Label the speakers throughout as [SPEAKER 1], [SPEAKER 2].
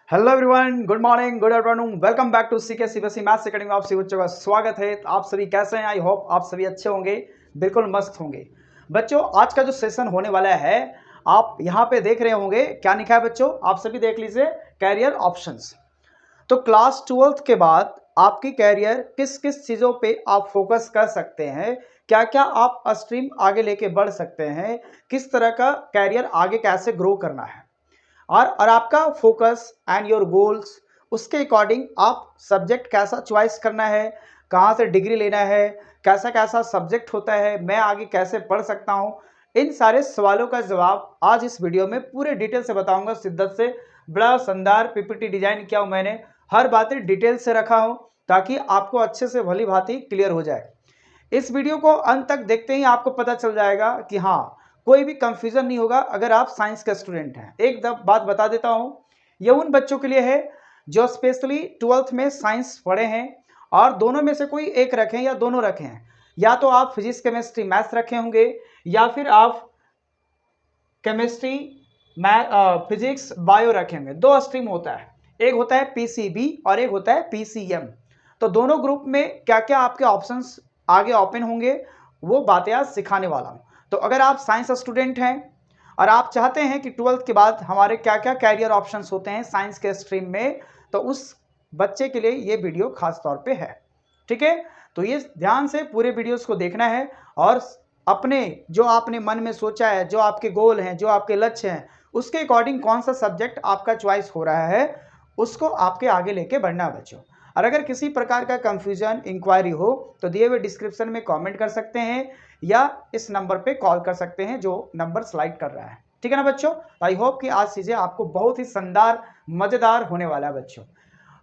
[SPEAKER 1] Hello everyone, good morning, good afternoon, welcome back to CK CBSE maths academy. आप सभी बच्चों का स्वागत है। तो आप सभी कैसे हैं? आई होप आप सभी अच्छे होंगे, बिल्कुल मस्त होंगे। बच्चों, आज का जो सेशन होने वाला है, आप यहाँ पे देख रहे होंगे क्या लिखा है बच्चों, आप सभी देख लीजिए, कैरियर ऑप्शंस। तो क्लास 12th के बाद आपकी कैरियर किस किस चीज़ों पे आप फोकस कर सकते हैं, क्या क्या आप स्ट्रीम आगे लेके बढ़ सकते हैं, किस तरह का कैरियर आगे कैसे ग्रो करना है, और आपका फोकस एंड योर गोल्स, उसके अकॉर्डिंग आप सब्जेक्ट कैसा चॉइस करना है, कहाँ से डिग्री लेना है, कैसा कैसा सब्जेक्ट होता है, मैं आगे कैसे पढ़ सकता हूँ, इन सारे सवालों का जवाब आज इस वीडियो में पूरे डिटेल से बताऊंगा। शिद्दत से बड़ा शानदार पीपीटी डिजाइन किया हूँ मैंने, हर बातें डिटेल से रखा हूँ ताकि आपको अच्छे से भली भांति क्लियर हो जाए। इस वीडियो को अंत तक देखते ही आपको पता चल जाएगा कि हाँ, कोई भी कंफ्यूजन नहीं होगा अगर आप साइंस के स्टूडेंट हैं। एक बात बता देता हूं, ये उन बच्चों के लिए है जो स्पेशली 12th में साइंस पढ़े हैं और दोनों में से कोई एक रखें या दोनों रखे हैं, या तो आप फिजिक्स केमिस्ट्री मैथ्स रखे होंगे या फिर आप केमिस्ट्री फिजिक्स बायो रखे होंगे। दो स्ट्रीम होता है, एक होता है पीसीबी और एक होता है पीसीएम। तो दोनों ग्रुप में क्या क्या आपके ऑप्शंस आगे ओपन होंगे वो बातें आज सिखाने वाला हूं। तो अगर आप साइंस स्टूडेंट हैं और आप चाहते हैं कि 12th के बाद हमारे क्या क्या कैरियर ऑप्शंस होते हैं साइंस के स्ट्रीम में, तो उस बच्चे के लिए ये वीडियो खास तौर पे है। ठीक है, तो ये ध्यान से पूरे वीडियोस को देखना है और अपने जो आपने मन में सोचा है, जो आपके गोल हैं, जो आपके लक्ष्य हैं, उसके अकॉर्डिंग कौन सा सब्जेक्ट आपका चॉइस हो रहा है उसको आपके आगे लेके बढ़ना बच्चों। और अगर किसी प्रकार का कंफ्यूजन इंक्वायरी हो तो दिए हुए डिस्क्रिप्शन में कमेंट कर सकते हैं या इस नंबर पे कॉल कर सकते हैं जो नंबर स्लाइड कर रहा है। ठीक है ना बच्चों? आई होप कि आज चीजें आपको बहुत ही शानदार मजेदार होने वाला है बच्चों।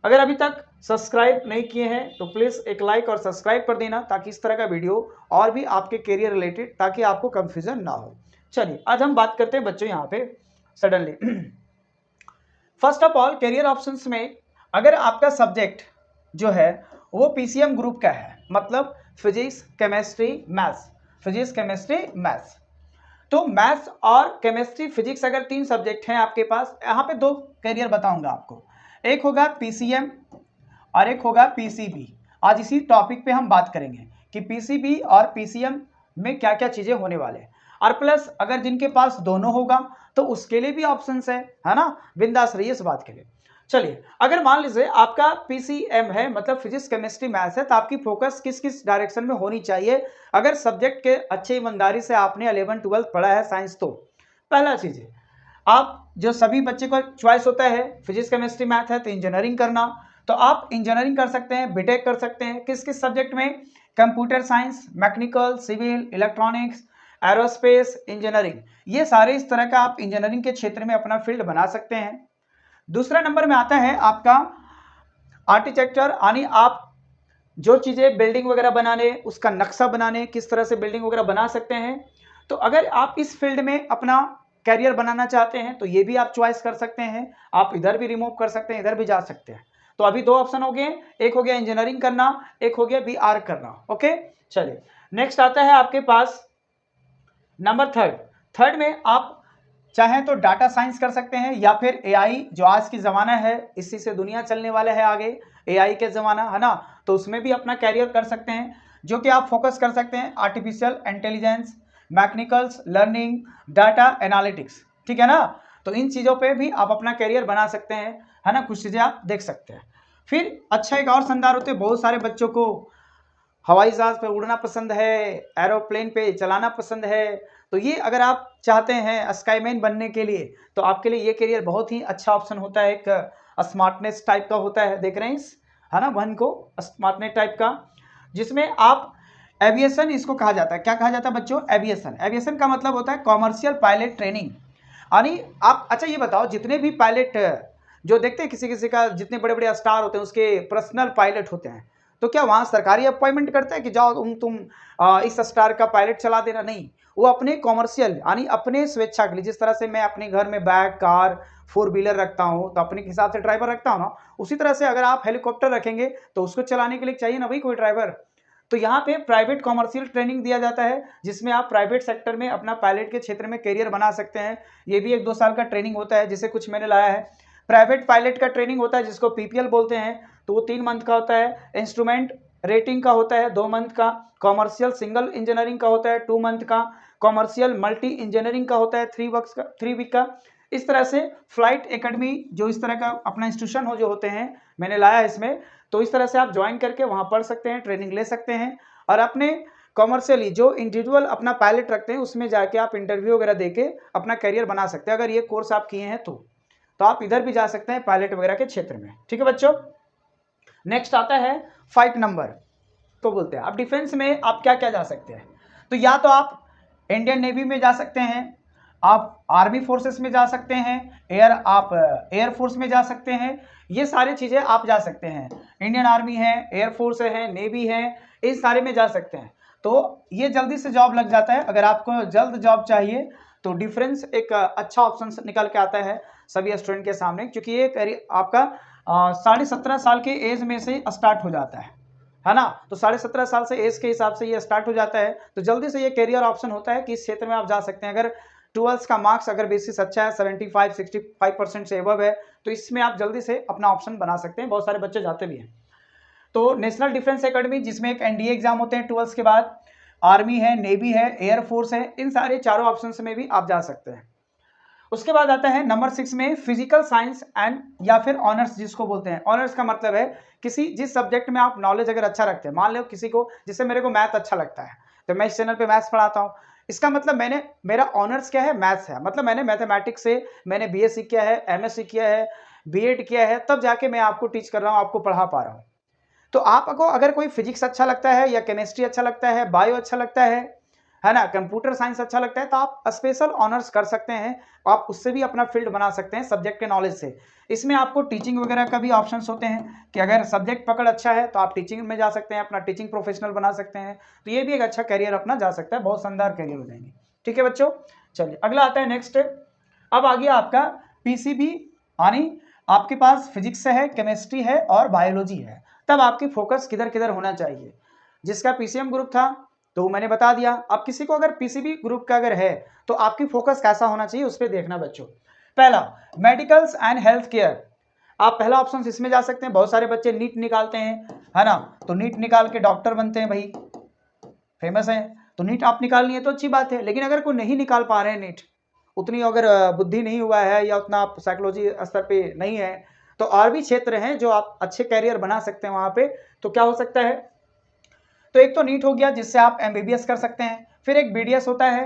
[SPEAKER 1] अगर अभी तक सब्सक्राइब नहीं किए हैं तो प्लीज एक लाइक और सब्सक्राइब कर देना ताकि इस तरह का वीडियो और भी आपके करियर रिलेटेड, ताकि आपको कंफ्यूजन ना हो। चलिए आज हम बात करते हैं बच्चों यहाँ पे suddenly. First of all, career options में अगर आपका सब्जेक्ट जो है वो पीसीएम ग्रुप का है, मतलब physics chemistry maths, physics chemistry maths, तो मैथ्स और केमिस्ट्री फिजिक्स अगर तीन सब्जेक्ट हैं आपके पास, यहाँ पे दो करियर बताऊंगा आपको, एक होगा पीसीएम और एक होगा पीसीबी। आज इसी टॉपिक पे हम बात करेंगे कि पीसीबी और पीसीएम में क्या क्या चीजें होने वाले हैं, और प्लस अगर जिनके पास दोनों होगा तो उसके लिए भी ऑप्शंस है ना, बिंदास रहिए इस बात के लिए। चलिए, अगर मान लीजिए आपका पीसीएम है, मतलब फिजिक्स केमिस्ट्री मैथ्स है, तो आपकी फोकस किस किस डायरेक्शन में होनी चाहिए अगर सब्जेक्ट के अच्छे ईमानदारी से आपने 11-12 पढ़ा है साइंस? तो पहला चीज है, आप जो सभी बच्चे को चॉइस होता है फिजिक्स केमिस्ट्री मैथ है तो इंजीनियरिंग करना, तो आप इंजीनियरिंग कर सकते हैं, बीटेक कर सकते हैं किस किस सब्जेक्ट में, computer science, mechanical, civil, electronics, aerospace engineering, ये सारे इस तरह का आप इंजीनियरिंग के क्षेत्र में अपना फील्ड बना सकते हैं। दूसरा नंबर में आता है आपका आर्किटेक्चर, यानी आप जो चीजें बिल्डिंग वगैरह बनाने, उसका नक्शा बनाने, किस तरह से बिल्डिंग वगैरह बना सकते हैं। तो अगर आप इस फील्ड में अपना कैरियर बनाना चाहते हैं तो ये भी आप चॉइस कर सकते हैं, आप इधर भी रिमूव कर सकते हैं, इधर भी जा सकते हैं। तो अभी दो ऑप्शन हो गए, एक हो गया इंजीनियरिंग करना, एक हो गया बीआर करना। ओके, चलिए नेक्स्ट आता है आपके पास नंबर थर्ड। थर्ड में आप चाहें तो डाटा साइंस कर सकते हैं या फिर एआई, जो आज की जमाना है, इसी से दुनिया चलने वाला है आगे, एआई के जमाना है ना, तो उसमें भी अपना कैरियर कर सकते हैं, जो कि आप फोकस कर सकते हैं artificial intelligence, mechanicals learning, data analytics. ठीक है ना, तो इन चीजों पे भी आप अपना कैरियर बना सकते हैं, है ना, कुछ चीजें आप देख सकते हैं। फिर अच्छा एक और शानदार होते हैं, बहुत सारे बच्चों को हवाई जहाज पे उड़ना पसंद है, एरोप्लेन पे चलाना पसंद है, तो ये अगर आप चाहते हैं स्काईमैन बनने के लिए तो आपके लिए ये करियर बहुत ही अच्छा ऑप्शन होता है। एक स्मार्टनेस टाइप का होता है, देख रहे हैं है ना वन को, स्मार्टनेस टाइप का, जिसमें आप एविएशन, इसको कहा जाता है, क्या कहा जाता है बच्चों? एविएशन। एविएशन का मतलब होता है कॉमर्शियल पायलट ट्रेनिंग, यानी आप, अच्छा ये बताओ, जितने भी पायलट जो देखते हैं किसी किसी का, जितने बड़े बड़े स्टार होते हैं उसके पर्सनल पायलट होते हैं, तो क्या वहां सरकारी अपॉइंटमेंट करता है कि जाओ तुम इस स्टार का पायलट चला देना? नहीं, वो अपने कॉमर्शियल यानी अपने स्वेच्छा के लिए, जिस तरह से मैं अपने घर में बैग, कार, फोर व्हीलर रखता हूं तो अपने हिसाब से ड्राइवर रखता हूं ना, उसी तरह से अगर आप हेलीकॉप्टर रखेंगे तो उसको चलाने के लिए चाहिए ना भाई कोई ड्राइवर। तो यहाँ पे प्राइवेट कॉमर्शियल ट्रेनिंग दिया जाता है, जिसमें आप प्राइवेट सेक्टर में अपना पायलट के क्षेत्र में करियर बना सकते हैं। ये भी 1-2 साल का ट्रेनिंग होता है, जिसे कुछ मैंने लाया है। प्राइवेट पायलट का ट्रेनिंग होता है जिसको पीपीएल बोलते हैं, तो वो 3 मंथ का होता है। इंस्ट्रूमेंट रेटिंग का होता है 2 मंथ का। कॉमर्शियल सिंगल इंजीनियरिंग का होता है 2 मंथ का। कॉमर्शियल मल्टी इंजीनियरिंग का होता है 3 वीक का। इस तरह से फ्लाइट एकेडमी जो इस तरह का अपना इंस्टीट्यूशन हो जो होते हैं मैंने लाया है इसमें, तो इस तरह से आप ज्वाइन करके वहाँ पढ़ सकते हैं, ट्रेनिंग ले सकते हैं और अपने कॉमर्शियली जो इंडिविजुअल अपना पायलट रखते हैं उसमें जाके आप इंटरव्यू वगैरह देके अपना करियर बना सकते हैं। अगर ये कोर्स आप किए हैं तो आप इधर भी जा सकते हैं पायलट वगैरह के क्षेत्र में। ठीक है बच्चों, नेक्स्ट आता है 5 नंबर। तो बोलते हैं आप डिफेंस में आप क्या क्या जा सकते हैं, तो या तो आप इंडियन नेवी में जा सकते हैं, आप आर्मी फोर्सेस में जा सकते हैं, आप एयर फोर्स में जा सकते हैं। ये सारी चीज़ें आप जा सकते हैं। इंडियन आर्मी है, एयरफोर्स है, नेवी है, इस सारे में जा सकते हैं। तो ये जल्दी से जॉब लग जाता है। अगर आपको जल्द जॉब चाहिए तो डिफरेंस एक अच्छा ऑप्शन निकल के आता है सभी स्टूडेंट के सामने, क्योंकि ये आपका 17.5 साल के एज में से स्टार्ट हो जाता है ना। तो 17.5 साल से एज के हिसाब से ये स्टार्ट हो जाता है, तो जल्दी से ये करियर ऑप्शन होता है कि इस क्षेत्र में आप जा सकते हैं। अगर 12th का मार्क्स अगर बेसिस अच्छा है 75-65% से एबव है तो इसमें आप जल्दी से अपना ऑप्शन बना सकते हैं। बहुत सारे बच्चे जाते भी हैं। तो नेशनल डिफेंस एकेडमी जिसमें एक एनडीए एग्जाम होते हैं 12th के बाद, आर्मी है, नेवी है, एयरफोर्स है, इन सारे चारों ऑप्शन में भी आप जा सकते हैं। उसके बाद आता है नंबर 6 में फिजिकल साइंस एंड या फिर ऑनर्स जिसको बोलते हैं। ऑनर्स का मतलब है किसी जिस सब्जेक्ट में आप नॉलेज अगर अच्छा रखते हैं। मान लो किसी को, जैसे मेरे को मैथ अच्छा लगता है तो मैं इस चैनल पे मैथ्स पढ़ाता हूँ, इसका मतलब मेरा ऑनर्स क्या है, मैथ्स है। मतलब मैंने मैथमेटिक्स से मैंने बीएससी किया है, एमएससी किया है, बीएड किया है, तब जाके मैं आपको टीच कर रहा हूँ, आपको पढ़ा पा रहा हूँ। तो आपको अगर कोई फिजिक्स अच्छा लगता है या केमिस्ट्री अच्छा लगता है, बायो अच्छा लगता है ना, कंप्यूटर साइंस अच्छा लगता है, तो आप स्पेशल ऑनर्स कर सकते हैं। आप उससे भी अपना फील्ड बना सकते हैं सब्जेक्ट के नॉलेज से। इसमें आपको टीचिंग वगैरह का भी ऑप्शंस होते हैं कि अगर सब्जेक्ट पकड़ अच्छा है तो आप टीचिंग में जा सकते हैं, अपना टीचिंग प्रोफेशनल बना सकते हैं। तो ये भी एक अच्छा करियर अपना जा सकता है, बहुत शानदार करियर हो जाएंगे। ठीक है बच्चों, चलिए अगला आता है नेक्स्ट। अब आ गया आपका पीसीबी, यानी आपके पास फिजिक्स है, केमिस्ट्री है और बायोलॉजी है। तब आपकी फोकस किधर किधर होना चाहिए। जिसका पीसीएम ग्रुप था तो मैंने बता दिया। अब किसी को अगर पीसीबी ग्रुप का अगर है तो आपकी फोकस कैसा होना चाहिए उस पर देखना बच्चों। पहला, मेडिकल्स एंड हेल्थ केयर, आप पहला ऑप्शन इसमें जा सकते हैं। बहुत सारे बच्चे नीट निकालते हैं, है ना, तो नीट निकाल के डॉक्टर बनते हैं भाई, फेमस है। तो नीट आप निकालनी है तो अच्छी बात है, लेकिन अगर कोई नहीं निकाल पा रहे हैं नीट, उतनी अगर बुद्धि नहीं हुआ है या उतना आप साइकोलॉजी स्तर पे नहीं है, तो और भी क्षेत्र हैं जो आप अच्छे कैरियर बना सकते हैं वहां पे। तो क्या हो सकता है, तो एक तो नीट हो गया जिससे आप एमबीबीएस कर सकते हैं। फिर एक बीडीएस होता है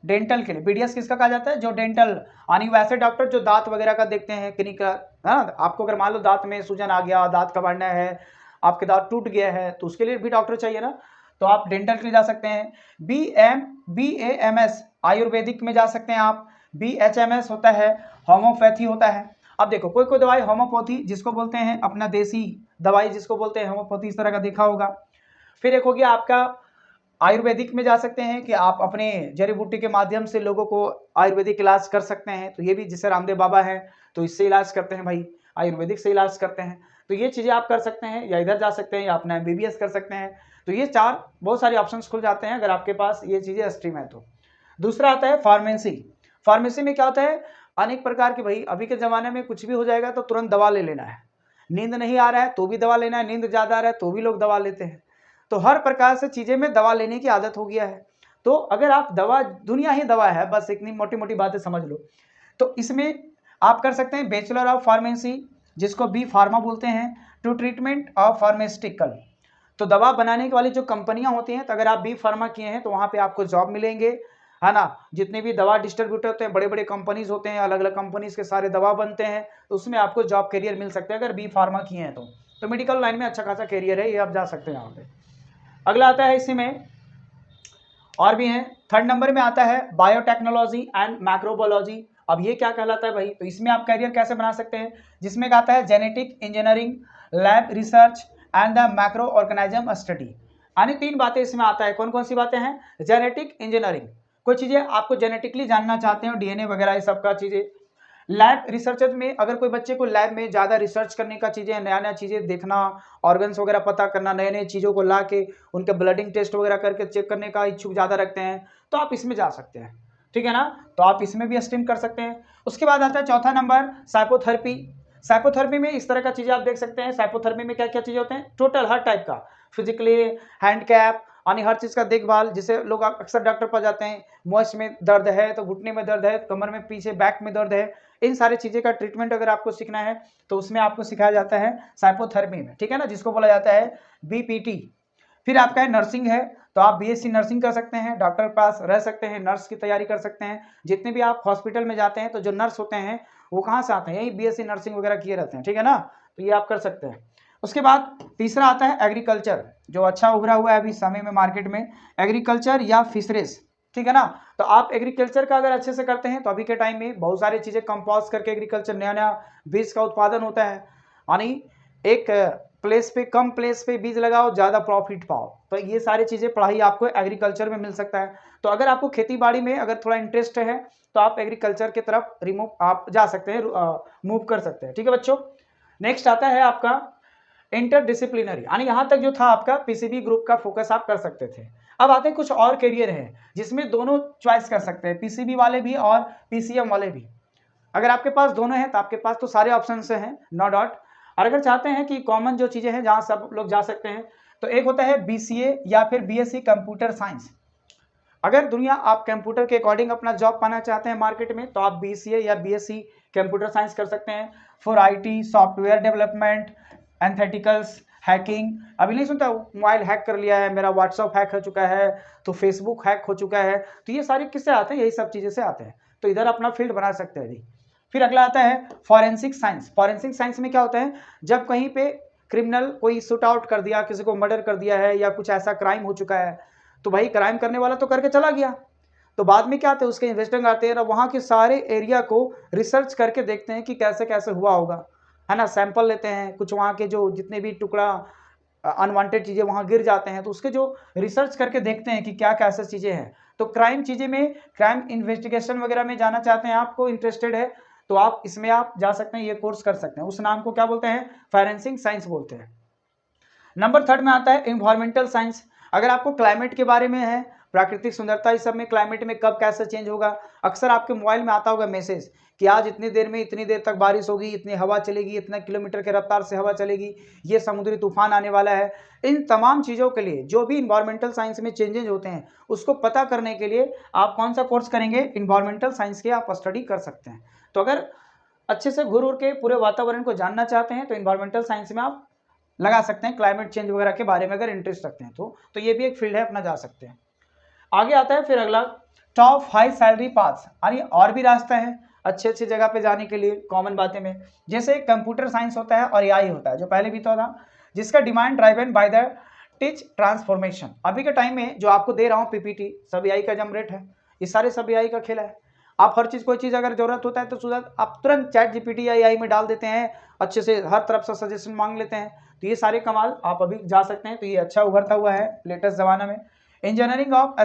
[SPEAKER 1] डेंटल के लिए। बीडीएस किसका कहा जाता है, जो डेंटल यानी वैसे डॉक्टर जो दांत वगैरह का देखते हैं, क्लिनिक का, हाँ, आपको अगर मान लो दांत में सूजन आ गया, दांत का बढ़ना है, आपके दांत टूट गया है, तो उसके लिए भी डॉक्टर चाहिए ना, तो आप डेंटल के लिए जा सकते हैं। BAMS आयुर्वेदिक में जा सकते हैं आप। BHMS होता है होम्योपैथी होता है। अब देखो कोई कोई दवाई होम्योपैथी जिसको बोलते हैं, अपना देसी दवाई जिसको बोलते हैं होम्योपैथी, इस तरह का देखा होगा। फिर एक हो गया आपका आयुर्वेदिक में जा सकते हैं कि आप अपने जड़ी बूटी के माध्यम से लोगों को आयुर्वेदिक इलाज कर सकते हैं। तो ये भी, जैसे रामदेव बाबा है तो इससे इलाज करते हैं भाई, आयुर्वेदिक से इलाज करते हैं। तो ये चीज़ें आप कर सकते हैं, या इधर जा सकते हैं, या अपना एमबीबीएस कर सकते हैं। तो ये चार बहुत सारे ऑप्शंस खुल जाते हैं अगर आपके पास ये चीज़ें स्ट्रीम है तो। दूसरा आता है फार्मेसी। फार्मेसी में क्या होता है, अनेक प्रकार की, भाई अभी के ज़माने में कुछ भी हो जाएगा तो तुरंत दवा ले लेना है। नींद नहीं आ रहा है तो भी दवा लेना है, नींद ज़्यादा आ रहा है तो भी लोग दवा लेते हैं। तो हर प्रकार से चीज़ें में दवा लेने की आदत हो गया है। तो अगर आप दवा, दुनिया ही दवा है, बस इतनी मोटी मोटी बातें समझ लो। तो इसमें आप कर सकते हैं बैचलर ऑफ फार्मेसी, जिसको बी फार्मा बोलते हैं, टू ट्रीटमेंट ऑफ फार्मास्यूटिकल। तो दवा बनाने वाली जो कंपनियां होती हैं, तो अगर आप बी फार्मा किए हैं तो वहाँ पे आपको जॉब मिलेंगे, है ना। जितने भी दवा डिस्ट्रीब्यूटर होते हैं, बड़े बड़े कंपनीज होते हैं, अलग अलग कंपनीज के सारे दवा बनते हैं, तो उसमें आपको जॉब करियर मिल सकता है अगर बी फार्मा किए हैं तो मेडिकल लाइन में अच्छा खासा करियर है, ये आप जा सकते हैं यहाँ पे। अगला आता है इसी में और भी है, 3rd नंबर में आता है बायोटेक्नोलॉजी एंड माइक्रोबायोलॉजी। अब ये क्या कहलाता है भाई, तो इसमें आप करियर कैसे बना सकते हैं, जिसमें आता है genetic engineering, lab research and the micro organism study. यानी 3 बातें इसमें आता है। कौन कौन सी बातें हैं, जेनेटिक इंजीनियरिंग, कोई चीज़ें आपको जेनेटिकली जानना चाहते हो, डीएनए वगैरह ये सब का चीज़ें। लैब रिसर्चर में अगर कोई बच्चे को लैब में ज़्यादा रिसर्च करने का चीज़ें, नया नया चीज़ें देखना, ऑर्गन्स वगैरह पता करना, नए नए चीज़ों को ला के उनके ब्लडिंग टेस्ट वगैरह करके चेक करने का इच्छुक ज़्यादा रखते हैं, तो आप इसमें जा सकते हैं। ठीक है ना, तो आप इसमें भी स्ट्रीम कर सकते हैं। उसके बाद आता है 4था नंबर साइकोथेरेपी। साइकोथेरेपी में इस तरह का चीज़ें आप देख सकते हैं। साइकोथेरेपी में क्या क्या चीज़ें होते हैं, टोटल हर टाइप का, फिजिकली, हैंडकैप, यानी हर चीज़ का देखभाल। जिसे लोग अक्सर डॉक्टर पर जाते हैं, मोच में दर्द है तो घुटने में दर्द है, कमर में पीछे बैक में दर्द है, इन सारी चीज़ें का ट्रीटमेंट अगर आपको सीखना है तो उसमें आपको सिखाया जाता है साइकोथेरेपी में, ठीक है ना, जिसको बोला जाता है बीपीटी। फिर आपका है नर्सिंग है, तो आप बीएससी नर्सिंग कर सकते हैं, डॉक्टर के पास रह सकते हैं, नर्स की तैयारी कर सकते हैं। जितने भी आप हॉस्पिटल में जाते हैं तो जो नर्स होते हैं वो कहाँ से आते हैं, यही बीएससी नर्सिंग वगैरह किए रहते हैं, ठीक है ना, तो ये आप कर सकते हैं। उसके बाद तीसरा आता है एग्रीकल्चर, जो अच्छा उभरा हुआ है अभी समय में मार्केट में, एग्रीकल्चर या फिशरीज, ठीक है ना। तो आप एग्रीकल्चर का अगर अच्छे से करते हैं तो अभी के टाइम में बहुत सारी चीज़ें कंपोस्ट करके एग्रीकल्चर, नया नया बीज का उत्पादन होता है, यानी एक प्लेस पे, कम प्लेस पे बीज लगाओ, ज़्यादा प्रॉफिट पाओ। तो ये सारी चीज़ें पढ़ाई आपको एग्रीकल्चर में मिल सकता है। तो अगर आपको खेती बाड़ी में अगर थोड़ा इंटरेस्ट है तो आप एग्रीकल्चर की तरफ आप जा सकते हैं, मूव कर सकते हैं, ठीक है बच्चों। नेक्स्ट आता है आपका इंटरडिसिप्लिनरी, यानी यहाँ तक जो था आपका पीसीबी ग्रुप का फोकस आप कर सकते थे। अब आते हैं कुछ और करियर है जिसमें दोनों चॉइस कर सकते हैं, पीसीबी वाले भी और पीसीएम वाले भी। अगर आपके पास दोनों हैं तो आपके पास तो सारे ऑप्शन से हैं, नो डाउट। और अगर चाहते हैं कि कॉमन जो चीज़ें हैं जहाँ सब लोग जा सकते हैं, तो एक होता है बीसीए या फिर बीएससी कंप्यूटर साइंस। अगर दुनिया आप कंप्यूटर के अकॉर्डिंग अपना जॉब पाना चाहते हैं मार्केट में, तो आप बीसीए या बीएससी कंप्यूटर साइंस कर सकते हैं फॉर आईटी, सॉफ्टवेयर डेवलपमेंट, एंथेटिकल्स, हैकिंग। अभी नहीं सुनता मोबाइल हैक कर लिया है, मेरा व्हाट्सअप हैक हो चुका है, तो फेसबुक हैक हो चुका है, तो ये सारे किससे आते हैं, यही सब चीज़ें से आते हैं। तो इधर अपना फील्ड बना सकते हैं जी। फिर अगला आता है फॉरेंसिक साइंस। फॉरेंसिक साइंस में क्या होता है, जब कहीं पे क्रिमिनल कोई शूट आउट कर दिया, किसी को मर्डर कर दिया है या कुछ ऐसा क्राइम हो चुका है, तो भाई क्राइम करने वाला तो करके चला गया, तो बाद में क्या आते हैं, उसके इन्वेस्टिगेशन आते हैं और वहाँ के सारे एरिया को रिसर्च करके देखते हैं कि कैसे कैसे हुआ होगा, है ना। सैंपल लेते हैं, कुछ वहाँ के जो जितने भी टुकड़ा अनवांटेड चीज़ें वहाँ गिर जाते हैं, तो उसके जो रिसर्च करके देखते हैं कि क्या कैसे चीज़ें हैं। तो क्राइम चीज़ें में, क्राइम इन्वेस्टिगेशन वगैरह में जाना चाहते हैं, आपको इंटरेस्टेड है तो आप इसमें आप जा सकते हैं, ये कोर्स कर सकते हैं। उस नाम को क्या बोलते हैं, फॉरेंसिक साइंस बोलते हैं। नंबर थर्ड में आता है इन्वायरमेंटल साइंस। अगर आपको क्लाइमेट के बारे में है, प्राकृतिक सुंदरता, इस सब में, क्लाइमेट में कब कैसे चेंज होगा, अक्सर आपके मोबाइल में आता होगा मैसेज कि आज इतनी देर में इतनी देर तक बारिश होगी, इतनी हवा चलेगी, इतना किलोमीटर के रफ्तार से हवा चलेगी, ये समुद्री तूफान आने वाला है। इन तमाम चीज़ों के लिए जो भी इन्वायरमेंटल साइंस में चेंजेज होते हैं उसको पता करने के लिए आप कौन सा कोर्स करेंगे, इन्वायरमेंटल साइंस के आप स्टडी कर सकते हैं। तो अगर अच्छे से घूर के पूरे वातावरण को जानना चाहते हैं तो इन्वायरमेंटल साइंस में आप लगा सकते हैं, क्लाइमेट चेंज वगैरह के बारे में अगर इंटरेस्ट रखते हैं तो ये भी एक फील्ड है, अपना जा सकते हैं। आगे आता है फिर अगला टॉप 5 सैलरी पाथ्स, यानी और भी रास्ता है अच्छे अच्छे जगह पे जाने के लिए कॉमन बातें में। जैसे कंप्यूटर साइंस होता है और एआई होता है, जो पहले भी तो था, जिसका demand driven by the teach transformation. अभी के टाइम में जो आपको दे रहा हूँ पीपीटी, सब एआई का जनरेट है, ये सारे सब एआई का खेल है। आप हर चीज़, कोई चीज़ अगर जरूरत होता है तो तुरंत आप तुरंत चैट जीपीटी या एआई में डाल देते हैं, अच्छे से हर तरफ से सजेशन मांग लेते हैं। तो ये सारे कमाल आप अभी जा सकते हैं, तो ये अच्छा उभरता हुआ है लेटेस्ट ज़माना में। इंजीनियरिंग ऑफ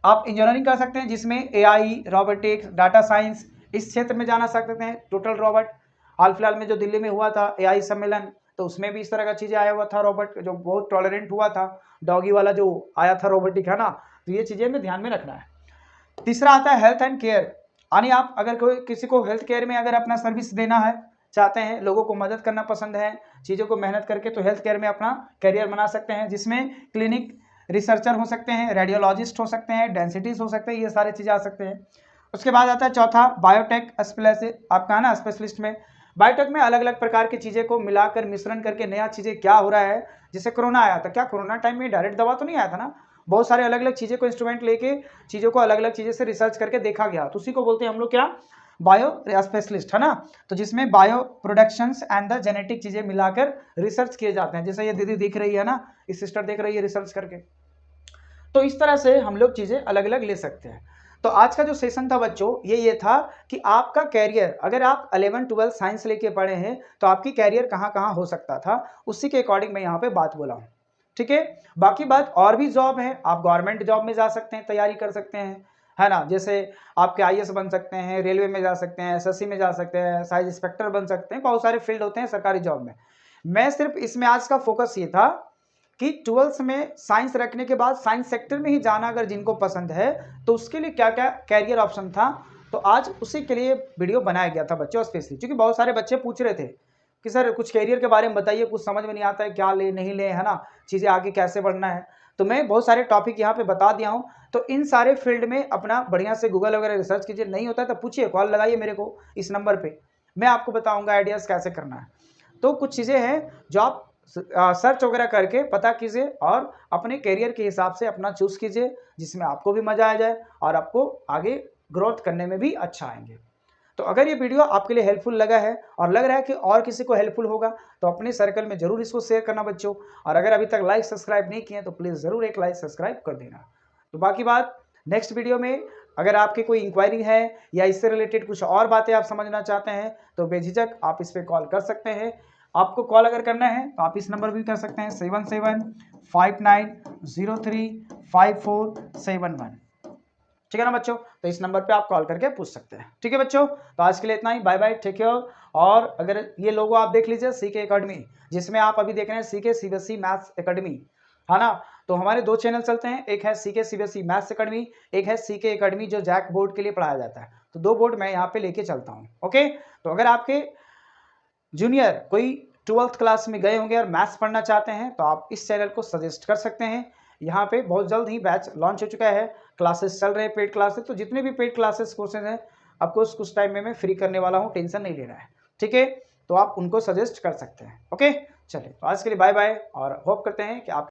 [SPEAKER 1] आप इंजीनियरिंग कर सकते हैं जिसमें एआई, रोबोटिक्स, डाटा साइंस, इस क्षेत्र में जाना सकते हैं। टोटल रोबोट हाल फिलहाल में जो दिल्ली में हुआ था एआई सम्मेलन, तो उसमें भी इस तरह का चीज़ें आया हुआ था, रोबोट जो बहुत टॉलरेंट हुआ था, डॉगी वाला जो आया था रोबोटिक, है ना। तो ये चीज़ें में ध्यान में रखना है। तीसरा आता है हेल्थ एंड केयर, यानी आप अगर कोई किसी को हेल्थ केयर में अगर अपना सर्विस देना है, चाहते हैं, लोगों को मदद करना पसंद है, चीज़ों को मेहनत करके, तो हेल्थ केयर में अपना करियर बना सकते हैं, जिसमें क्लिनिक रिसर्चर हो सकते हैं, रेडियोलॉजिस्ट हो सकते हैं, डेंसिटिस्ट हो सकते हैं, ये सारी चीज़ें आ सकते हैं। उसके बाद आता है चौथा बायोटेक आपका है ना स्पेशलिस्ट में। बायोटेक में अलग अलग प्रकार की चीज़ें को मिलाकर मिश्रण करके नया चीज़ें क्या हो रहा है, जैसे कोरोना आया था, क्या कोरोना टाइम में डायरेक्ट दवा तो नहीं आया था ना, बहुत सारे अलग अलग चीज़ें को इंस्ट्रूमेंट लेके चीज़ों को अलग अलग चीज़ें से रिसर्च करके देखा गया, तो उसी को बोलते हैं हम लोग क्या, बायो स्पेशलिस्ट, है ना। तो जिसमें bio productions and the genetic चीज़ें मिलाकर रिसर्च किए जाते हैं, जैसे ये दीदी दिख रही है ना, इस सिस्टर देख रही है रिसर्च करके। तो इस तरह से हम लोग चीज़ें अलग अलग ले सकते हैं। तो आज का जो सेशन था बच्चों ये था कि आपका कैरियर, अगर आप 11-12 साइंस लेके पढ़े हैं तो आपकी कैरियर कहाँ कहाँ हो सकता था, उसी के अकॉर्डिंग मैं यहाँ पे बात बोला हूँ, ठीक है। बाकी बात और भी जॉब है, आप गवर्नमेंट जॉब में जा सकते हैं, तैयारी कर सकते हैं, है ना। जैसे आपके आईएएस बन सकते हैं, रेलवे में जा सकते हैं, एसएससी में जा सकते हैं, साइज इंस्पेक्टर बन सकते हैं, बहुत सारे फील्ड होते हैं सरकारी जॉब में। मैं सिर्फ इसमें आज का फोकस ये था कि 12th में साइंस रखने के बाद साइंस सेक्टर में ही जाना अगर जिनको पसंद है तो उसके लिए क्या क्या कैरियर ऑप्शन था, तो आज उसी के लिए वीडियो बनाया गया था बच्चों स्पेशली, क्योंकि बहुत सारे बच्चे पूछ रहे थे कि सर कुछ कैरियर के बारे में बताइए, कुछ समझ में नहीं आता है, क्या ले नहीं ले, है ना, चीज़ें आगे कैसे बढ़ना है। तो मैं बहुत सारे टॉपिक यहाँ पे बता दिया हूँ। तो इन सारे फील्ड में अपना बढ़िया से गूगल वगैरह रिसर्च कीजिए, नहीं होता है तो पूछिए, कॉल लगाइए मेरे को इस नंबर पे, मैं आपको बताऊंगा आइडियाज़ कैसे करना है। तो कुछ चीज़ें हैं जो आप सर्च वगैरह करके पता कीजिए और अपने कैरियर के हिसाब से अपना चूज कीजिए, जिसमें आपको भी मजा आ जाए और आपको आगे ग्रोथ करने में भी अच्छा आएंगे। तो अगर ये वीडियो आपके लिए हेल्पफुल लगा है और लग रहा है कि और किसी को हेल्पफुल होगा, तो अपने सर्कल में जरूर इसको शेयर करना बच्चों। और अगर अभी तक लाइक सब्सक्राइब नहीं किए तो प्लीज़ ज़रूर एक लाइक सब्सक्राइब कर देना। तो बाकी बात नेक्स्ट वीडियो में, अगर आपकी कोई इंक्वायरी है या इससे रिलेटेड कुछ और बातें आप समझना चाहते हैं तो बेझिझक आप इस पर कॉल कर सकते हैं। आपको कॉल अगर करना है तो आप इस नंबर भी कर सकते हैं 7759035471। ठीक है ना बच्चों, तो इस नंबर पे आप कॉल करके पूछ सकते हैं। ठीक है बच्चों, तो आज के लिए इतना ही, बाय बाय, टेक केयर। और अगर ये लोगो आप देख लीजिए सीके एकेडमी, जिसमें आप अभी देख रहे हैं सीके सीबीएसई मैथ्स एकेडमी, है ना, तो हमारे दो चैनल चलते हैं, एक है सीके सीबीएसई मैथ्स एकेडमी, एक है सीके एकेडमी जो जैक बोर्ड के लिए पढ़ाया जाता है। तो दो बोर्ड मैं यहाँ पे लेके चलता हूँ। ओके, तो अगर आपके जूनियर कोई 12th क्लास में गए होंगे और मैथ्स पढ़ना चाहते हैं तो आप इस चैनल को सजेस्ट कर सकते हैं। यहाँ पे बहुत जल्द ही बैच लॉन्च हो चुका है, क्लासेस चल रहे हैं, पेड क्लासेस। तो जितने भी पेड क्लासेस कोर्सेज हैं आपको कुछ टाइम में मैं फ्री करने वाला हूँ, टेंशन नहीं लेना है। ठीक है, तो आप उनको सजेस्ट कर सकते हैं। ओके, चलिए, तो आज के लिए बाय बाय और होप करते हैं कि आप